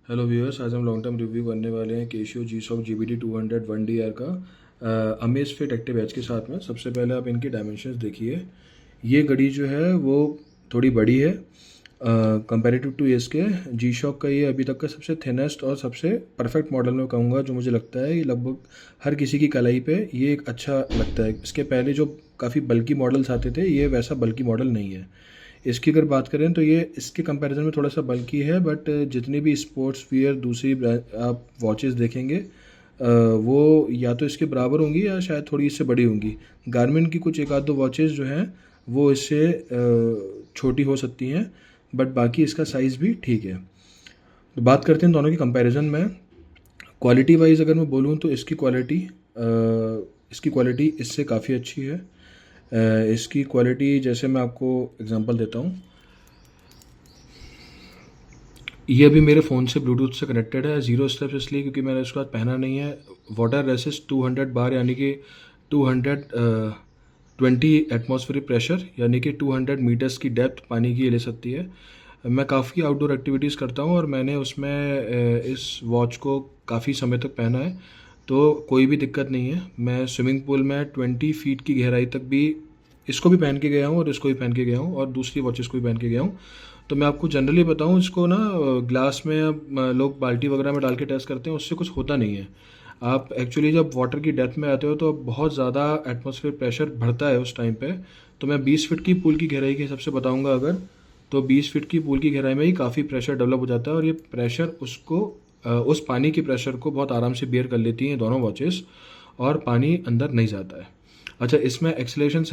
Hello viewers, आज हम long term review करने वाले हैं केशियो G-Shock GBT 200 1DR का अमेज फिट एक्टिव एज के साथ में। सबसे पहले आप इनकी डायमेंशंस देखिए। ये घड़ी जो है वो थोड़ी बड़ी है कंपैरेटिव टू इसके। G-Shock का ये अभी तक का सबसे थिनेस्ट और सबसे परफेक्ट मॉडल मैं कहूँगा, जो मुझे लगता है ये लगभग हर किसी की कलाई पे ये एक अच्छा लगता है। इसके पहले जो काफ़ी बल्कि मॉडल्स आते थे, ये वैसा बल्कि मॉडल नहीं है। इसकी अगर बात करें तो ये इसके कंपैरिजन में थोड़ा सा बल्की है, बट जितनी भी स्पोर्ट्स वियर दूसरी आप वॉचेस देखेंगे वो या तो इसके बराबर होंगी या शायद थोड़ी इससे बड़ी होंगी। गारमिन की कुछ एक आध दो वॉचेस जो हैं वो इससे छोटी हो सकती हैं, बट बाकी इसका साइज़ भी ठीक है। तो बात करते हैं दोनों की कंपैरिजन में। क्वालिटी वाइज अगर मैं बोलूँ तो इसकी क्वालिटी इससे काफ़ी अच्छी है। इसकी क्वालिटी जैसे मैं आपको एग्जांपल देता हूँ, ये अभी मेरे फ़ोन से ब्लूटूथ से कनेक्टेड है। ज़ीरो स्टेप्स इसलिए क्योंकि मैंने उसके बाद पहना नहीं है। वाटर रेसिस्ट 200 बार यानी कि 220 एटमॉस्फेरिक प्रेशर यानी कि 200 मीटर्स की डेप्थ पानी की ले सकती है। मैं काफ़ी आउटडोर एक्टिविटीज़ करता हूँ और मैंने उसमें इस वॉच को काफ़ी समय तक पहना है, तो कोई भी दिक्कत नहीं है। मैं स्विमिंग पूल में 20 फीट की गहराई तक भी इसको भी पहन के गया हूँ और इसको भी पहन के गया हूँ और दूसरी वॉचेस को भी पहन के गया हूँ। तो मैं आपको जनरली बताऊँ, इसको ना ग्लास में अब लोग बाल्टी वगैरह में डाल के टेस्ट करते हैं, उससे कुछ होता नहीं है। आप एक्चुअली जब वाटर की डेप्थ में आते हो तो बहुत ज़्यादा एटमॉस्फेयर प्रेशर बढ़ता है उस टाइम पे। तो मैं 20 फीट की पूल की गहराई के हिसाब से बताऊंगा अगर, तो 20 फीट की पूल की गहराई में ही काफ़ी प्रेशर डेवलप हो जाता है और ये प्रेशर उस पानी के प्रेशर को बहुत आराम से बेयर कर लेती हैं दोनों वॉचेस और पानी अंदर नहीं जाता है। अच्छा, इसमें एक्सेलेरेशन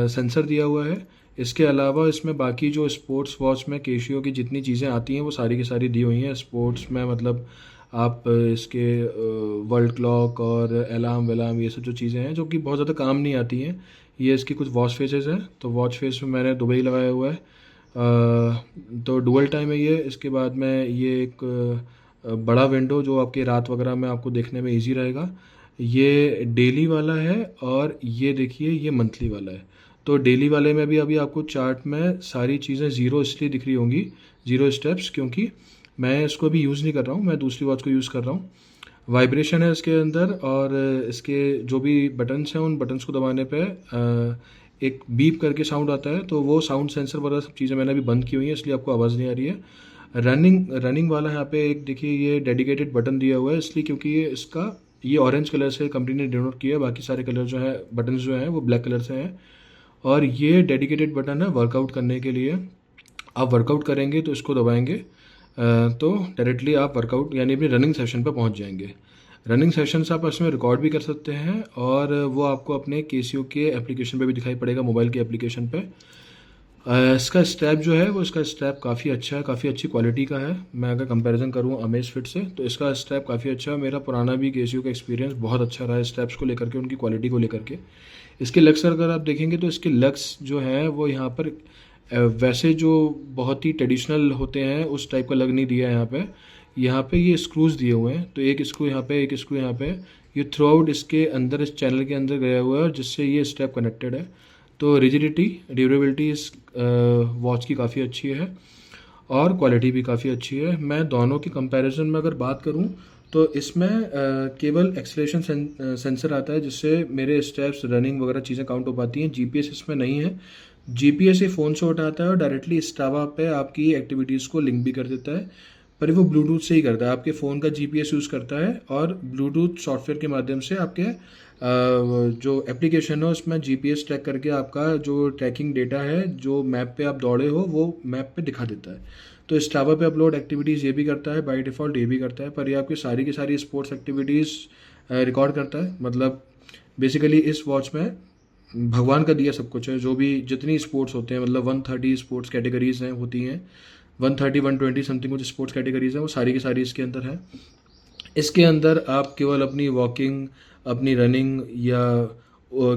सेंसर दिया हुआ है। इसके अलावा इसमें बाकी जो स्पोर्ट्स वॉच में केशियो की जितनी चीज़ें आती हैं वो सारी की सारी दी हुई हैं स्पोर्ट्स में। मतलब आप इसके वर्ल्ड क्लॉक और अलार्म वलार्म ये सब जो चीज़ें हैं जो कि बहुत ज़्यादा काम नहीं आती हैं, ये इसकी कुछ वॉच फेसेस हैं। तो वॉच फेस में मैंने दुबई लगाया हुआ है। तो डुअल टाइम है ये। इसके बाद में ये एक बड़ा विंडो जो आपके रात वगैरह में आपको देखने में इजी रहेगा। ये डेली वाला है और ये देखिए ये मंथली वाला है। तो डेली वाले में भी अभी आपको चार्ट में सारी चीज़ें ज़ीरो इसलिए दिख रही होंगी, ज़ीरो स्टेप्स, क्योंकि मैं इसको अभी यूज़ नहीं कर रहा हूँ, मैं दूसरी वॉच को यूज़ कर रहा हूँ। वाइब्रेशन है इसके अंदर और इसके जो भी बटन्स हैं उन बटन्स को दबाने पे एक बीप करके साउंड आता है। तो वो साउंड सेंसर वगैरह सब चीज़ें मैंने अभी बंद की हुई हैं, इसलिए आपको आवाज़ नहीं आ रही है। रनिंग वाला यहाँ पे एक देखिए ये डेडिकेटेड बटन दिया हुआ है, इसलिए क्योंकि ये ऑरेंज कलर से कंपनी ने डिनोट किया है। बाकी सारे कलर जो है बटन्स जो हैं वो ब्लैक कलर से हैं और ये डेडिकेटेड बटन है वर्कआउट करने के लिए। आप वर्कआउट करेंगे तो इसको दबाएंगे तो डायरेक्टली आप वर्कआउट यानी अपनी रनिंग सेशन पर पहुंच जाएंगे। रनिंग सेशंस आप इसमें रिकॉर्ड भी कर सकते हैं और वो आपको अपने केसीओ के एप्लीकेशन पे भी दिखाई पड़ेगा, मोबाइल के एप्लीकेशन पे। इसका स्ट्रैप जो है वो इसका स्ट्रैप काफ़ी अच्छा है, काफ़ी अच्छी क्वालिटी का है। मैं अगर कंपैरिजन करूँ अमेज फिट से तो इसका स्ट्रैप काफ़ी अच्छा है। मेरा पुराना भी केसीओ का एक्सपीरियंस बहुत अच्छा रहा है स्ट्रैप्स को लेकर के, उनकी क्वालिटी को लेकर के। इसके लग्स अगर आप देखेंगे तो इसके लग्स जो हैं वो यहाँ पर वैसे जो बहुत ही ट्रेडिशनल होते हैं उस टाइप का लग नहीं दिया है। यहाँ पे ये स्क्रूज दिए हुए हैं, तो एक स्क्रू यहाँ पे, एक स्क्रू यहाँ पे। ये थ्रू आउट इसके अंदर इस चैनल के अंदर गया हुआ है और जिससे ये स्ट्रैप कनेक्टेड है। तो रिजिडिटी, ड्यूरेबिलिटी इस वॉच की काफ़ी अच्छी है और क्वालिटी भी काफ़ी अच्छी है। मैं दोनों की कंपैरिजन में अगर बात करूं तो इसमें केवल एक्सेलेरेशन सेंसर आता है जिससे मेरे स्टेप्स, रनिंग वगैरह चीज़ें काउंट हो पाती हैं। जीपीएस इसमें नहीं है। जीपीएस ये फ़ोन से उठाता है और डायरेक्टली स्ट्रावा पे आपकी एक्टिविटीज़ को लिंक भी कर देता है, पर वो ब्लूटूथ से ही करता है। आपके फ़ोन का जीपीएस यूज़ करता है और ब्लूटूथ सॉफ्टवेयर के माध्यम से आपके जो एप्लीकेशन है उसमें जीपीएस ट्रैक करके आपका जो ट्रैकिंग डेटा है, जो मैप पे आप दौड़े हो वो मैप पे दिखा देता है। तो स्ट्रावा पे अपलोड एक्टिविटीज़ ये भी करता है, बाय डिफ़ॉल्ट ये भी करता है, पर ये आपकी सारी की सारी स्पोर्ट्स एक्टिविटीज़ रिकॉर्ड करता है। मतलब बेसिकली इस वॉच में भगवान का दिया सब कुछ है। जो भी जितनी स्पोर्ट्स होते हैं, मतलब 130 स्पोर्ट्स कैटेगरीज हैं होती हैं, 130 120 समथिंग कुछ स्पोर्ट्स कैटेगरीज हैं, वो सारी की सारी इसके अंदर है। इसके अंदर आप केवल अपनी वॉकिंग, अपनी रनिंग या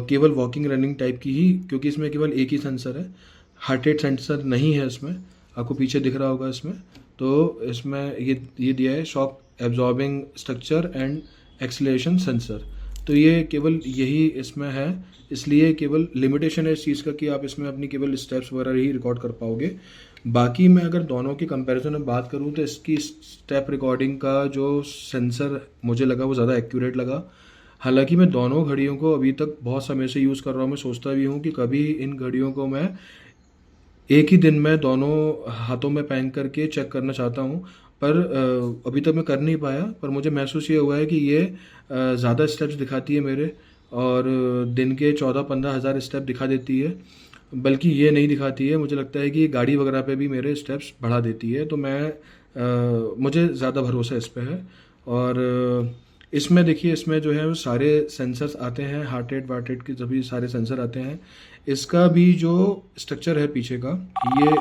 केवल वॉकिंग रनिंग टाइप की ही, क्योंकि इसमें केवल एक ही सेंसर है, हार्ट रेट सेंसर नहीं है इसमें। आपको पीछे दिख रहा होगा इसमें, तो इसमें ये दिया है shock absorbing structure and acceleration sensor. तो ये केवल यही इसमें है, इसलिए केवल लिमिटेशन है इस चीज़ का कि आप इसमें अपनी केवल स्टेप्स वगैरह ही रिकॉर्ड कर पाओगे। बाकी मैं अगर दोनों की कंपैरिजन में बात करूं तो इसकी स्टेप रिकॉर्डिंग का जो सेंसर मुझे लगा वो ज़्यादा एक्यूरेट लगा। हालांकि मैं दोनों घड़ियों को अभी तक बहुत समय से यूज़ कर रहा हूँ, मैं सोचता भी हूँ कि कभी इन घड़ियों को मैं एक ही दिन में दोनों हाथों में पहन करके चेक करना चाहता हूँ, पर अभी तक मैं कर नहीं पाया। पर मुझे महसूस ये हुआ है कि ये ज़्यादा स्टेप्स दिखाती है मेरे, और दिन के 14-15 हज़ार स्टेप दिखा देती है। बल्कि ये नहीं दिखाती है, मुझे लगता है कि गाड़ी वगैरह पे भी मेरे स्टेप्स बढ़ा देती है। तो मुझे ज़्यादा भरोसा इस पे है। और इसमें देखिए, इसमें जो है वो सारे सेंसर्स आते हैं, हार्ट रेट वार्ट रेट के सभी सारे सेंसर आते हैं। इसका भी जो स्ट्रक्चर है पीछे का, ये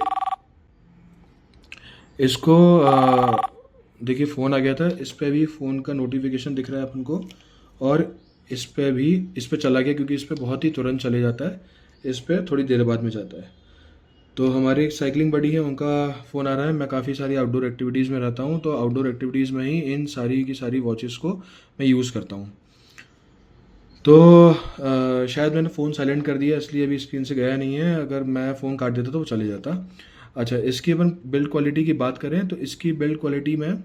इसको देखिए फ़ोन आ गया था, इस पे भी फ़ोन का नोटिफिकेशन दिख रहा है अपन को, और इस पे भी, इस पे चला गया क्योंकि इस पे बहुत ही तुरंत चले जाता है, इस पे थोड़ी देर बाद में जाता है। तो हमारी एक साइकिलिंग बडी है, उनका फ़ोन आ रहा है। मैं काफ़ी सारी आउटडोर एक्टिविटीज़ में रहता हूँ, तो आउटडोर एक्टिविटीज़ में ही इन सारी की सारी वॉचेस को मैं यूज़ करता हूँ। तो शायद मैंने फ़ोन साइलेंट कर दिया, इसलिए अभी स्क्रीन से गया नहीं है। अगर मैं फ़ोन काट देता तो वो चले जाता। अच्छा, इसकी अपन बिल्ड क्वालिटी की बात करें तो इसकी बिल्ड क्वालिटी में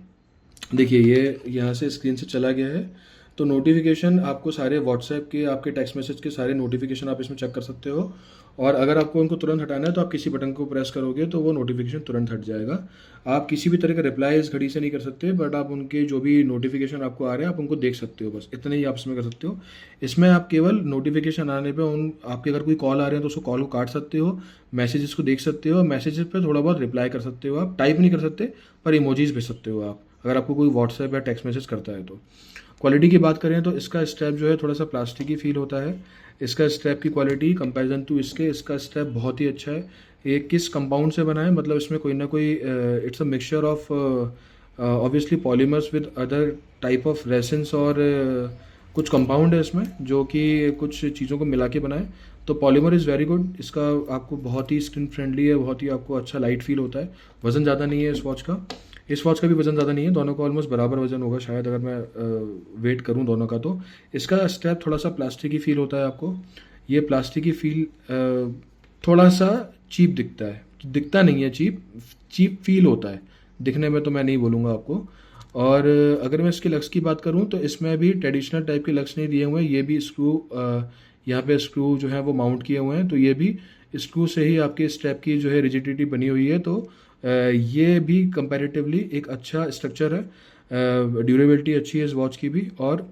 देखिए, ये यहाँ से स्क्रीन से चला गया है। तो नोटिफिकेशन आपको सारे व्हाट्सएप के, आपके टेक्स्ट मैसेज के सारे नोटिफिकेशन आप इसमें चेक कर सकते हो। और अगर आपको उनको तुरंत हटाना है तो आप किसी बटन को प्रेस करोगे तो वो नोटिफिकेशन तुरंत हट जाएगा। आप किसी भी तरह का रिप्लाई इस घड़ी से नहीं कर सकते, बट आप उनके जो भी नोटिफिकेशन आपको आ रहे हैं आप उनको देख सकते हो, बस इतने ही आप इसमें कर सकते हो। इसमें आप केवल नोटिफिकेशन आने पे उन आपके अगर कोई कॉल आ रहे हैं तो उसको कॉल को काट सकते हो, मैसेजेस को देख सकते हो, मैसेजेस पे थोड़ा बहुत रिप्लाई कर सकते हो। आप टाइप नहीं कर सकते, पर इमोजीज भेज सकते हो आप, अगर आपको कोई व्हाट्सएप या टेक्स्ट मैसेज करता है तो। क्वालिटी की बात करें तो इसका स्टेप जो है थोड़ा सा प्लास्टिकी फील होता है। इसका स्टेप की क्वालिटी कंपैरिजन टू इसका स्टेप बहुत ही अच्छा है। ये किस कंपाउंड से बना है, मतलब इसमें कोई ना कोई it's a mixture of obviously polymers with other type of resins, और कुछ कंपाउंड है इसमें जो कि कुछ चीज़ों को मिला के बनाए। तो पॉलीमर इज़ वेरी गुड। इसका आपको बहुत ही स्किन फ्रेंडली है, बहुत ही आपको अच्छा लाइट फील होता है। वज़न ज़्यादा नहीं है इस वॉच का, इस वॉच का भी वज़न ज़्यादा नहीं है, दोनों का ऑलमोस्ट बराबर वज़न होगा शायद, अगर मैं वेट करूं दोनों का। तो इसका स्टेप थोड़ा सा प्लास्टिक ही फील होता है आपको। ये प्लास्टिक की फील थोड़ा सा चीप दिखता है, दिखता नहीं है चीप, चीप फील होता है दिखने में, तो मैं नहीं बोलूँगा आपको। और अगर मैं इसके लक्स की बात करूं तो इसमें भी ट्रेडिशनल टाइप के लक्स नहीं दिए हुए हैं, ये भी स्क्रू यहाँ पे स्क्रू जो है वो माउंट किए हुए हैं, तो ये भी स्क्रू से ही आपके स्टेप की जो है रिजिडिटी बनी हुई है। तो ये भी कंपैरेटिवली एक अच्छा स्ट्रक्चर है, ड्यूरेबिलिटी अच्छी है इस वॉच की भी। और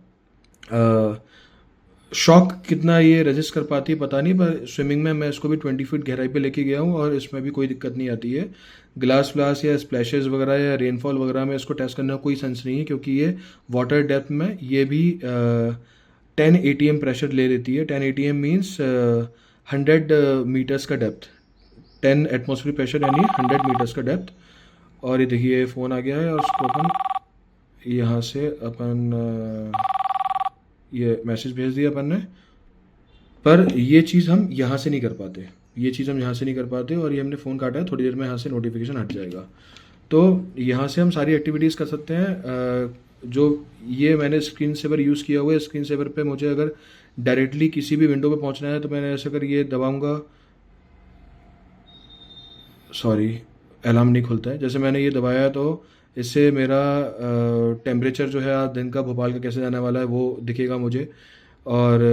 शॉक कितना ये रेजिस्ट कर पाती है पता नहीं, पर स्विमिंग में मैं इसको भी 20 फीट गहराई पे लेके गया हूँ और इसमें भी कोई दिक्कत नहीं आती है। ग्लास व्लास या स्प्लैशेस वगैरह या रेनफॉल वगैरह में इसको टेस्ट करने का कोई सेंस नहीं है, क्योंकि ये वाटर डेप्थ में ये भी 10 ATM प्रेशर ले लेती है। 10 ATM मीन्स 100 मीटर्स का डेप्थ, 10 एटमॉस्फेयर प्रेशर यानी 100 मीटर्स का डेप्थ। और ये देखिए फ़ोन आ गया है, और उसको अपन यहाँ से अपन ये मैसेज भेज दिया अपन ने। पर ये चीज़ हम यहाँ से नहीं कर पाते, ये चीज़ हम यहाँ से नहीं कर पाते। और ये हमने फ़ोन काटा है, थोड़ी देर में यहाँ से नोटिफिकेशन हट जाएगा। तो यहाँ से हम सारी एक्टिविटीज़ कर सकते हैं। जो ये मैंने स्क्रीन सेवर यूज़ किया हुआ है, स्क्रीन सेवर पे मुझे अगर डायरेक्टली किसी भी विंडो पे पहुँचना है तो मैंने ऐसे अगर ये दबाऊँगा, सॉरी अलार्म नहीं खुलता है, जैसे मैंने ये दबाया तो इससे मेरा टेम्परेचर जो है आज दिन का भोपाल का कैसे जाने वाला है वो दिखेगा मुझे। और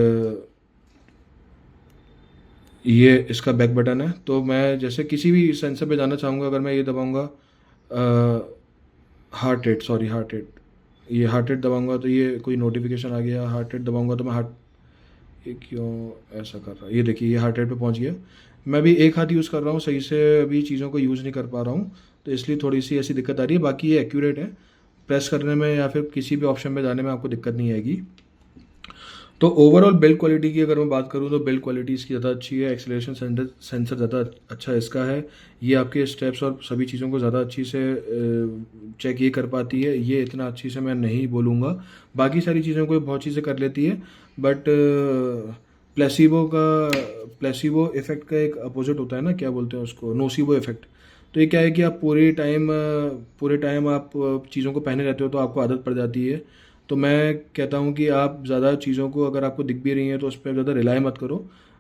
ये इसका बैक बटन है, तो मैं जैसे किसी भी सेंसर पे जाना चाहूँगा, अगर मैं ये दबाऊँगा heart rate, sorry heart rate, ये हार्ट रेट दबाऊँगा तो ये कोई नोटिफिकेशन आ गया। हार्ट रेट दबाऊँगा तो मैं ये क्यों ऐसा कर रहा है, ये देखिए ये हार्ट रेट पे पहुंच गया। मैं भी एक हाथ यूज़ कर रहा हूँ, सही से अभी चीज़ों को यूज़ नहीं कर पा रहा हूँ, तो इसलिए थोड़ी सी ऐसी दिक्कत आ रही है। बाकी ये एक्यूरेट है, प्रेस करने में या फिर किसी भी ऑप्शन में जाने में आपको दिक्कत नहीं आएगी। तो ओवरऑल बिल्ड क्वालिटी की अगर मैं बात करूँ तो बिल्ड क्वालिटी इसकी ज़्यादा अच्छी है, एक्सेलरेशन सेंसर ज़्यादा अच्छा इसका है, ये आपके स्टेप्स और सभी चीज़ों को ज़्यादा अच्छी से चेक ये कर पाती है। ये इतना अच्छी से मैं नहीं बोलूँगा, बाकी सारी चीज़ों को बहुत चीज़ें कर लेती है, बट प्लेसिबो इफेक्ट का एक अपोजिट होता है ना, क्या बोलते हैं उसको, नोसिबो इफेक्ट। तो ये क्या है कि आप पूरे टाइम आप चीज़ों को पहने रहते हो तो आपको आदत पड़ जाती है। तो मैं कहता हूँ कि आप ज़्यादा चीज़ों को अगर आपको दिख भी रही हैं तो उस पर ज़्यादा रिलाई मत करो।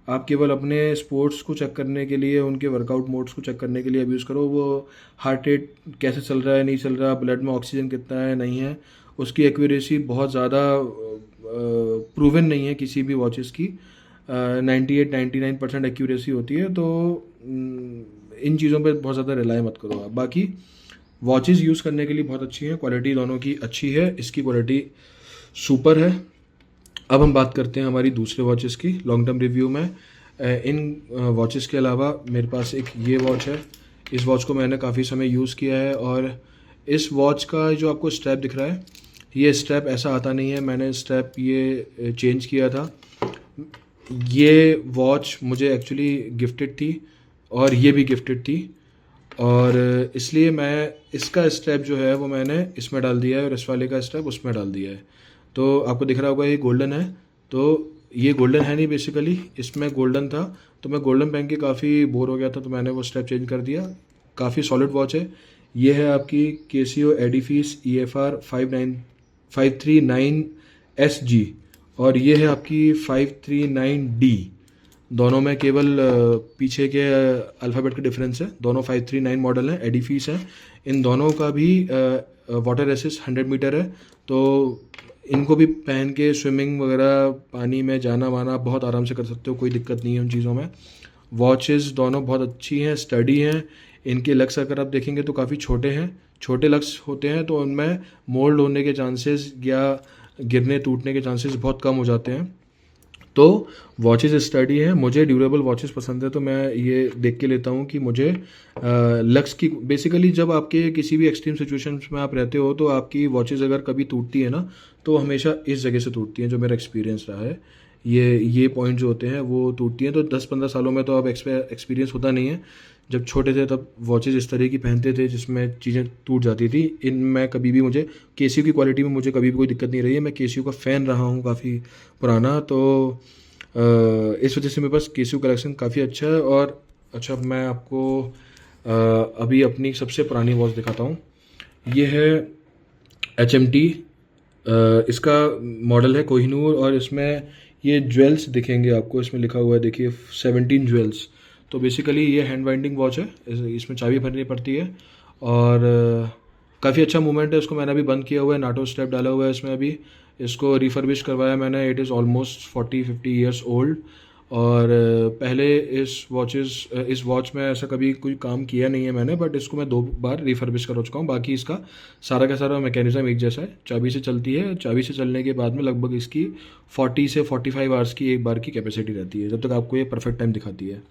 आप केवल अपने स्पोर्ट्स को चेक करने के लिए, उनके वर्कआउट मोड्स को चेक करने के लिए अब यूज़ करो। वो हार्ट रेट कैसे चल रहा है, नहीं चल रहा, ब्लड में ऑक्सीजन कितना है, नहीं है, उसकी एक्यूरेसी बहुत ज़्यादा प्रूवन नहीं है किसी भी वॉचेस की। 98-99% एक्यूरेसी होती है। तो इन चीज़ों पे बहुत ज़्यादा रिलाई मत करो आप। बाकी वॉचेस यूज़ करने के लिए बहुत अच्छी हैं, क्वालिटी दोनों की अच्छी है, इसकी क्वालिटी सुपर है। अब हम बात करते हैं हमारी दूसरे वॉचेस की लॉन्ग टर्म रिव्यू में। इन वॉचेस के अलावा मेरे पास एक ये वॉच है। इस वॉच को मैंने काफ़ी समय यूज़ किया है और इस वॉच का जो आपको स्ट्रैप दिख रहा है, ये स्ट्रैप ऐसा आता नहीं है, मैंने स्ट्रैप ये चेंज किया था। ये वॉच मुझे एक्चुअली गिफ्टेड थी और ये भी गिफ्टेड थी, और इसलिए मैं इसका स्ट्रैप जो है वो मैंने इसमें डाल दिया है और इस वाले का स्ट्रैप उसमें डाल दिया है। तो आपको दिख रहा होगा ये गोल्डन है, तो ये गोल्डन है नहीं, बेसिकली इसमें गोल्डन था, तो मैं गोल्डन पहन के काफ़ी बोर हो गया था, तो मैंने वो स्ट्रैप चेंज कर दिया। काफ़ी सॉलिड वॉच है। ये है आपकी केसीओ एडिफिस EFR 539SG और ये है आपकी 539D। दोनों में केवल पीछे के अल्फ़ाबेट का डिफरेंस है। दोनों 539 मॉडल हैं, एडिफिस हैं। इन दोनों का भी वाटर रेसिस्ट 100 मीटर है, तो इनको भी पहन के स्विमिंग वगैरह, पानी में जाना वाना बहुत आराम से कर सकते हो, कोई दिक्कत नहीं है उन चीज़ों में। वॉचेस दोनों बहुत अच्छी हैं, स्टडी हैं। इनके लक्स अगर आप देखेंगे तो काफ़ी छोटे हैं, छोटे लक्स होते हैं, तो उनमें मोल्ड होने के चांसेस या गिरने टूटने के चांसेस बहुत कम हो जाते हैं। तो वॉचेस स्टडी है। मुझे ड्यूरेबल वॉचेस पसंद है, तो मैं ये देख के लेता हूँ कि मुझे लक्स की, बेसिकली जब आपके किसी भी एक्सट्रीम सिचुएशंस में आप रहते हो तो आपकी वॉचेस अगर कभी टूटती है ना, तो हमेशा इस जगह से टूटती हैं, जो मेरा एक्सपीरियंस रहा है। ये पॉइंट जो होते हैं वो टूटती हैं। तो 10-15 सालों में तो अब एक्सपीरियंस होता नहीं है। जब छोटे थे तब वॉचेस इस तरह की पहनते थे जिसमें चीज़ें टूट जाती थी। इनमें कभी भी मुझे केसीओ की क्वालिटी में मुझे कभी भी कोई दिक्कत नहीं रही है। मैं केसीओ का फ़ैन रहा हूँ काफ़ी पुराना, तो इस वजह से मेरे पास केसीओ कलेक्शन काफ़ी अच्छा है। और अच्छा, मैं आपको अभी अपनी सबसे पुरानी वॉच दिखाता हूँ। ये है HMT, इसका मॉडल है कोहिनूर, और इसमें ये ज्वेल्स दिखेंगे आपको, इसमें लिखा हुआ है देखिए 17 ज्वेल्स। तो बेसिकली ये हैंड वाइंडिंग वॉच है, इसमें चाबी भरनी पड़ती है और काफ़ी अच्छा मूवमेंट है। इसको मैंने अभी बंद किया हुआ है, नाटो स्टेप डाला हुआ है इसमें अभी। इसको रिफर्बिश करवाया मैंने। It is almost 40-50 years old. और पहले इस वॉच में ऐसा कभी कोई काम किया नहीं है मैंने, बट इसको मैं 2 बार रिफर्बिश कर चुका हूँ। बाकी इसका सारा का सारा मैकेनिज़्म एक जैसा है, चाबी से चलती है। चाबी से चलने के बाद में लगभग इसकी 40 से 45 आवर्स की एक बार की कैपेसिटी रहती है, जब तक आपको ये परफेक्ट टाइम दिखाती है।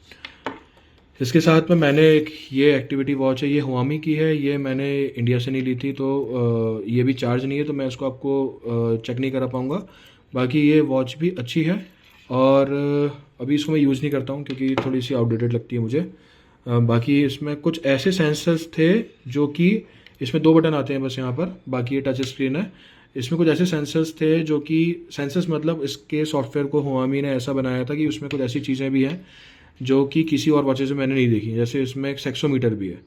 इसके साथ में मैंने एक ये एक्टिविटी वॉच है, ये हुआमी की है। ये मैंने इंडिया से नहीं ली थी, तो ये भी चार्ज नहीं है, तो मैं इसको आपको चेक नहीं करा पाऊँगा। बाकी ये वॉच भी अच्छी है और अभी इसको मैं यूज़ नहीं करता हूँ क्योंकि थोड़ी सी आउटडेटेड लगती है मुझे। बाकी इसमें कुछ ऐसे सेंसर्स थे जो कि, इसमें 2 बटन आते हैं बस यहाँ पर, बाकी ये टच स्क्रीन है। इसमें कुछ ऐसे सेंसर्स थे जो कि, सेंसर्स मतलब इसके सॉफ्टवेयर को हुआमी ने ऐसा बनाया था कि उसमें कुछ ऐसी चीज़ें भी हैं जो कि किसी और वॉचेस में मैंने नहीं देखी। जैसे इसमें एक सेक्सोमीटर भी है।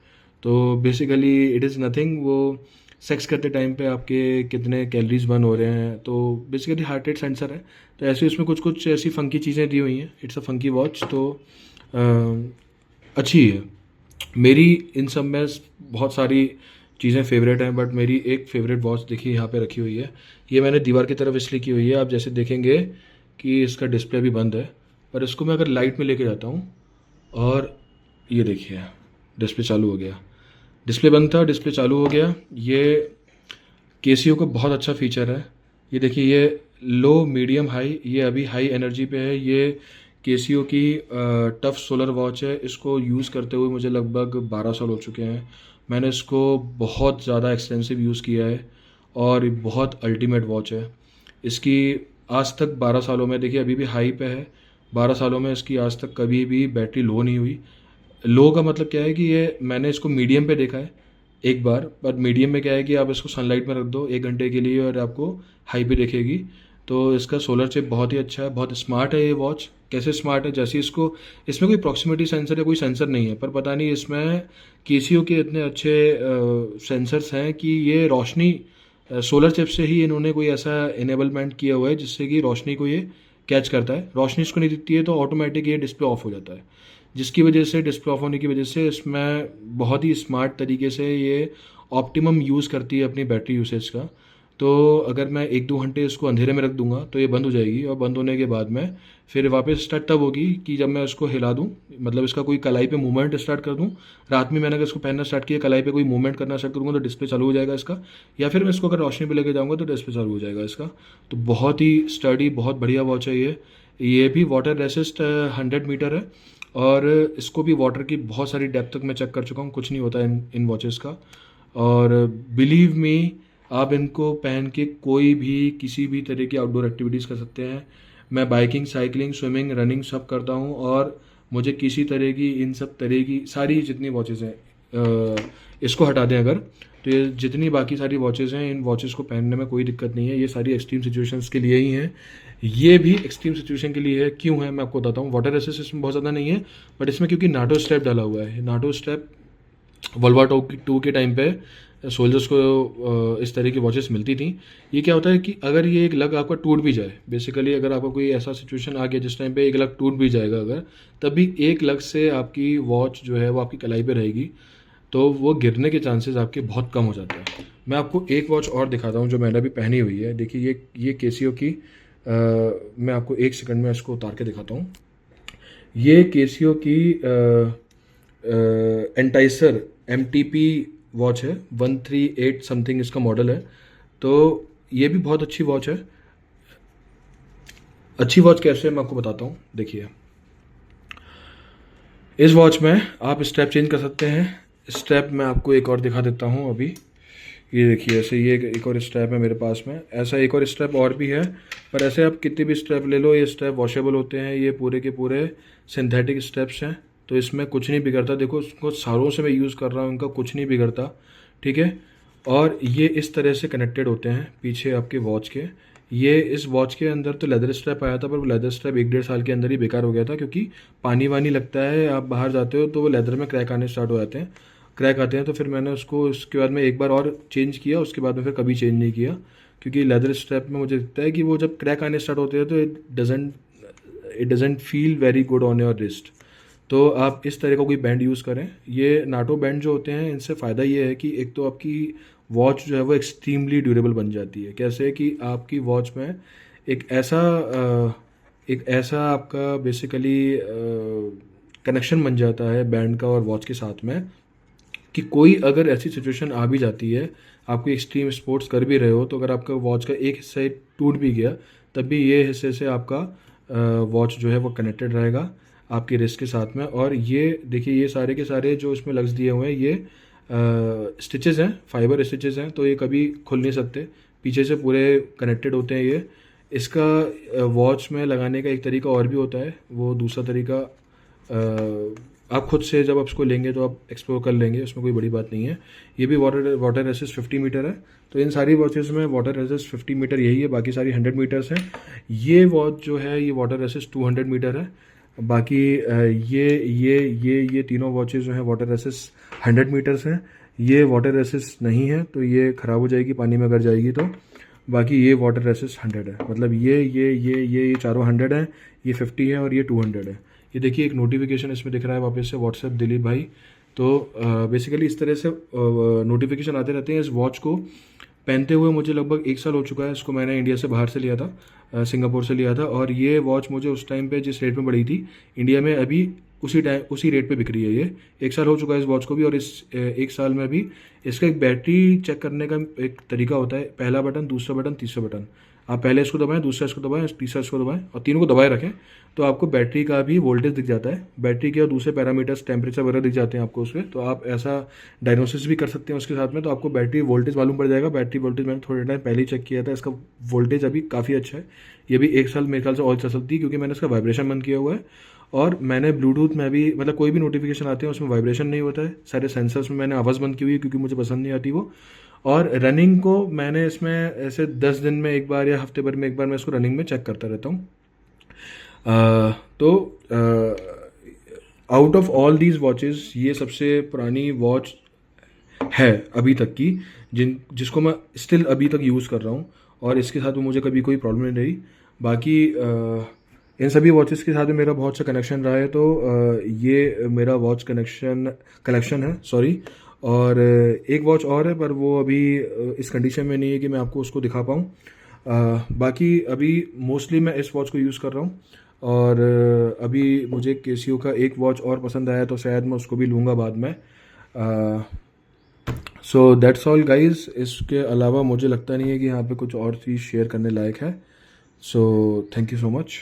तो बेसिकली इट इज़ नथिंग, वो सेक्स करते टाइम पे आपके कितने कैलोरीज बर्न हो रहे हैं, तो बेसिकली हार्ट रेट सेंसर है। तो ऐसे इसमें कुछ कुछ ऐसी फंकी चीज़ें दी हुई हैं। इट्स अ फंकी वॉच, तो अच्छी है। मेरी इन सब में बहुत सारी चीज़ें फेवरेट हैं, बट मेरी एक फेवरेट वॉच देखिए यहाँ पे रखी हुई है। ये मैंने दीवार की तरफ इसलिए की हुई है, आप जैसे देखेंगे कि इसका डिस्प्ले भी बंद है, पर इसको मैं अगर लाइट में लेके जाता हूँ और ये देखिए डिस्प्ले चालू हो गया। डिस्प्ले बंद था, डिस्प्ले चालू हो गया। ये केसीओ का बहुत अच्छा फीचर है। ये देखिए, ये लो मीडियम हाई, ये अभी हाई एनर्जी पे है। ये केसीओ की टफ सोलर वॉच है। इसको यूज़ करते हुए मुझे लगभग 12 साल हो चुके हैं। मैंने इसको बहुत ज़्यादा एक्सटेंसिव यूज़ किया है और बहुत अल्टीमेट वॉच है। इसकी आज तक 12 सालों में, देखिए अभी भी हाई पे है, 12 सालों में इसकी आज तक कभी भी बैटरी लो नहीं हुई। लो का मतलब क्या है कि ये, मैंने इसको मीडियम पे देखा है एक बार, पर मीडियम में क्या है कि आप इसको सनलाइट में रख दो 1 घंटे के लिए और आपको हाई पे दिखेगी। तो इसका सोलर चिप बहुत ही अच्छा है, बहुत स्मार्ट है ये वॉच। कैसे स्मार्ट है, जैसे इसमें कोई प्रॉक्सिमिटी सेंसर या कोई सेंसर नहीं है, पर पता नहीं इसमें केसीओ के इतने अच्छे सेंसर्स हैं कि ये रोशनी, सोलर चिप से ही इन्होंने कोई ऐसा इनेबलमेंट किया हुआ है जिससे कि रोशनी को ये कैच करता है, रोशनी इसको नहीं दिखती है तो ऑटोमेटिक ये डिस्प्ले ऑफ हो जाता है, जिसकी वजह से डिस्प्ले ऑफ होने की वजह से इसमें बहुत ही स्मार्ट तरीके से ये ऑप्टिमम यूज़ करती है अपनी बैटरी यूसेज का। तो अगर मैं 1-2 घंटे इसको अंधेरे में रख दूंगा तो ये बंद हो जाएगी, और बंद होने के बाद में फिर वापस स्टार्ट तब होगी कि जब मैं इसको हिला दूं, मतलब इसका कोई कलाई पे मूवमेंट स्टार्ट कर दूं। रात में मैंने अगर इसको पहनना स्टार्ट किया, कलाई पे कोई मूवमेंट करना स्टार्ट करूँगा तो डिस्प्ले चालू हो जाएगा इसका, या फिर मैं इसको अगर रोशनी पे लेके जाऊँगा तो डिस्प्ले चालू हो जाएगा इसका। तो बहुत ही स्टडी, बहुत बढ़िया वॉच है ये भी वाटर रेसिस्ट 100 मीटर है, और इसको भी वाटर की बहुत सारी डेप्थ तक मैं चेक कर चुका हूँ, कुछ नहीं होता इन वॉचेस का। और बिलीव मी, आप इनको पहन के कोई भी किसी भी तरह की आउटडोर एक्टिविटीज़ कर सकते हैं। मैं बाइकिंग, साइकिलिंग, स्विमिंग, रनिंग सब करता हूँ, और मुझे किसी तरह की इन सब तरह की सारी जितनी वॉचेज़ हैं, इसको हटा दें अगर, तो ये जितनी बाकी सारी वॉचेज़ हैं, इन वॉचेज़ को पहनने में कोई दिक्कत नहीं है। ये सारी एक्सट्रीम सिचुएशंस के लिए ही हैं, ये भी एक्सट्रीम सिचुएशन के लिए है। क्यों है मैं आपको बताता हूँ। वाटर रेसिस्ट इसमें बहुत ज़्यादा नहीं है, बट इसमें क्योंकि नाटो स्ट्रैप डाला हुआ है। NATO strap world war two के टाइम पे सोल्जर्स को इस तरह की वॉचेस मिलती थी। ये क्या होता है कि अगर ये एक लग आपका टूट भी जाए, बेसिकली अगर आपका कोई ऐसा सिचुएशन आ गया जिस टाइम पे एक लग टूट भी जाएगा अगर, तब भी एक लग से आपकी वॉच जो है वो आपकी कलाई पे रहेगी, तो वो गिरने के चांसेस आपके बहुत कम हो जाते हैं। मैं आपको एक वॉच और दिखाता हूँ जो मैंने अभी पहनी हुई है। देखिए ये केसियो की, मैं आपको 1 सेकंड में इसको उतार के दिखाता हूँ। ये केसियो की एंटाइसर MTP वॉच है, 138 समथिंग इसका मॉडल है। तो ये भी बहुत अच्छी वॉच है। अच्छी वॉच कैसे है मैं आपको बताता हूँ। देखिए, इस वॉच में आप स्ट्रैप चेंज कर सकते हैं। स्ट्रैप मैं आपको एक और दिखा देता हूँ अभी। ये देखिए, ऐसे ये एक और स्ट्रैप है मेरे पास में, ऐसा एक और स्ट्रैप और भी है। पर ऐसे आप कितने भी स्ट्रैप ले लो, ये स्ट्रैप वॉशेबल होते हैं। ये पूरे के पूरे सिंथेटिक स्ट्रैप्स हैं, तो इसमें कुछ नहीं बिगड़ता। देखो, उसको सालों से मैं यूज़ कर रहा हूँ, इनका कुछ नहीं बिगड़ता, ठीक है। और ये इस तरह से कनेक्टेड होते हैं पीछे आपके वॉच के। ये इस वॉच के अंदर तो लेदर स्ट्रैप आया था, पर वो लेदर स्ट्रैप 1-1.5 साल के अंदर ही बेकार हो गया था, क्योंकि पानी वानी लगता है, आप बाहर जाते हो तो वो लेदर में क्रैक आने स्टार्ट हो जाते हैं, क्रैक आते हैं। तो फिर मैंने उसको उसके बाद में एक बार और चेंज किया, उसके बाद में फिर कभी चेंज नहीं किया, क्योंकि लेदर स्ट्रैप में मुझे लगता है कि वो जब क्रैक आने स्टार्ट होते हैं तो it doesn't feel very good on your wrist. तो आप इस तरह का कोई बैंड यूज़ करें। ये नाटो बैंड जो होते हैं, इनसे फ़ायदा ये है कि एक तो आपकी वॉच जो है वो एक्सट्रीमली ड्यूरेबल बन जाती है। कैसे कि आपकी वॉच में एक ऐसा आपका बेसिकली कनेक्शन बन जाता है बैंड का और वॉच के साथ में, कि कोई अगर ऐसी सिचुएशन आ भी जाती है, आप कोई एक्सट्रीम स्पोर्ट्स कर भी रहे हो, तो अगर आपका वॉच का एक हिस्सा टूट भी गया, तब भी ये हिस्से से आपका वॉच जो है वो कनेक्टेड रहेगा आपके रिस्ट के साथ में। और ये देखिए, ये सारे के सारे जो इसमें लग्स दिए हुए हैं, ये स्टिचेस हैं, फाइबर स्टिचेस हैं, तो ये कभी खुल नहीं सकते, पीछे से पूरे कनेक्टेड होते हैं ये। इसका वॉच में लगाने का एक तरीका और भी होता है, वो दूसरा तरीका आप खुद से जब आप इसको लेंगे तो आप एक्सप्लोर कर लेंगे, उसमें कोई बड़ी बात नहीं है। ये भी वाटर रेसिस्ट 50 मीटर है। तो इन सारी वॉचेस में वाटर रेसिस्ट 50 मीटर यही है, बाकी सारी 100 मीटर्स हैं। ये वॉच जो है ये वाटर रेसिस्ट 200 मीटर है। बाकी ये तीनों वॉचेस जो हैं वाटर रेसिस्ट 100 मीटर्स हैं। ये वाटर रेसिस्ट नहीं है, तो ये ख़राब हो जाएगी पानी में अगर जाएगी तो। बाकी ये वाटर रेसिस्ट 100 है, मतलब ये चारों 100 हैं, ये 50 है और ये 200 है। ये देखिए, एक नोटिफिकेशन इसमें दिख रहा है वापस से, व्हाट्सएप दिलीप भाई। तो बेसिकली इस तरह से नोटिफिकेशन आते रहते हैं। इस वॉच को पहनते हुए मुझे लगभग 1 साल हो चुका है। इसको मैंने इंडिया से बाहर से लिया था, सिंगापुर से लिया था, और ये वॉच मुझे उस टाइम पे जिस रेट में पड़ी थी इंडिया में, अभी उसी रेट पे बिक रही है। ये 1 साल हो चुका है इस वॉच को भी। और इस 1 साल में भी इसका एक बैटरी चेक करने का एक तरीका होता है, पहला बटन, दूसरा बटन, तीसरा बटन। आप पहले इसको दबाएं, दूसरा इसको दबाएं, तीसरा इसको दबाएं, और तीनों को दबाए रखें, तो आपको बैटरी का भी वोल्टेज दिख जाता है। बैटरी के और दूसरे पैरामीटर्स, टेम्परेचर वगैरह दिख जाते हैं आपको उसमें। तो आप ऐसा डायग्नोसिस भी कर सकते हैं उसके साथ में, तो आपको बैटरी वोल्टेज मालूम पड़ जाएगा। बैटरी वोल्टेज मैंने थोड़े टाइम पहले ही चेक किया था, इसका वोल्टेज अभी काफ़ी अच्छा है। ये भी 1 साल मेरे ख्याल से और चल सकती है, क्योंकि मैंने इसका वाइब्रेशन बंद किया हुआ है। और मैंने ब्लूटूथ में भी, मतलब कोई भी नोटिफिकेशन आते हैं उसमें वाइब्रेशन नहीं होता है। सारे सेंसर्स में मैंने आवाज़ बंद की हुई है, क्योंकि मुझे पसंद नहीं आती वो। और रनिंग को मैंने इसमें ऐसे 10 दिन में एक बार या हफ्ते भर में एक बार मैं इसको रनिंग में चेक करता रहता हूँ। तो out of all these watches ये सबसे पुरानी वॉच है अभी तक की, जिसको मैं स्टिल अभी तक यूज़ कर रहा हूँ, और इसके साथ मुझे कभी कोई प्रॉब्लम नहीं रही। बाकी इन सभी वॉचेस के साथ में मेरा बहुत सा कनेक्शन रहा है, तो ये मेरा वॉच कलेक्शन है, सॉरी। और एक वॉच और है, पर वो अभी इस कंडीशन में नहीं है कि मैं आपको उसको दिखा पाऊँ। बाकी अभी मोस्टली मैं इस वॉच को यूज़ कर रहा हूँ, और अभी मुझे केसीओ का एक वॉच और पसंद आया, तो शायद मैं उसको भी लूँगा बाद में। So that's all guys. इसके अलावा मुझे लगता नहीं है कि यहाँ पे कुछ और चीज़ शेयर करने लायक है। So thank you so much.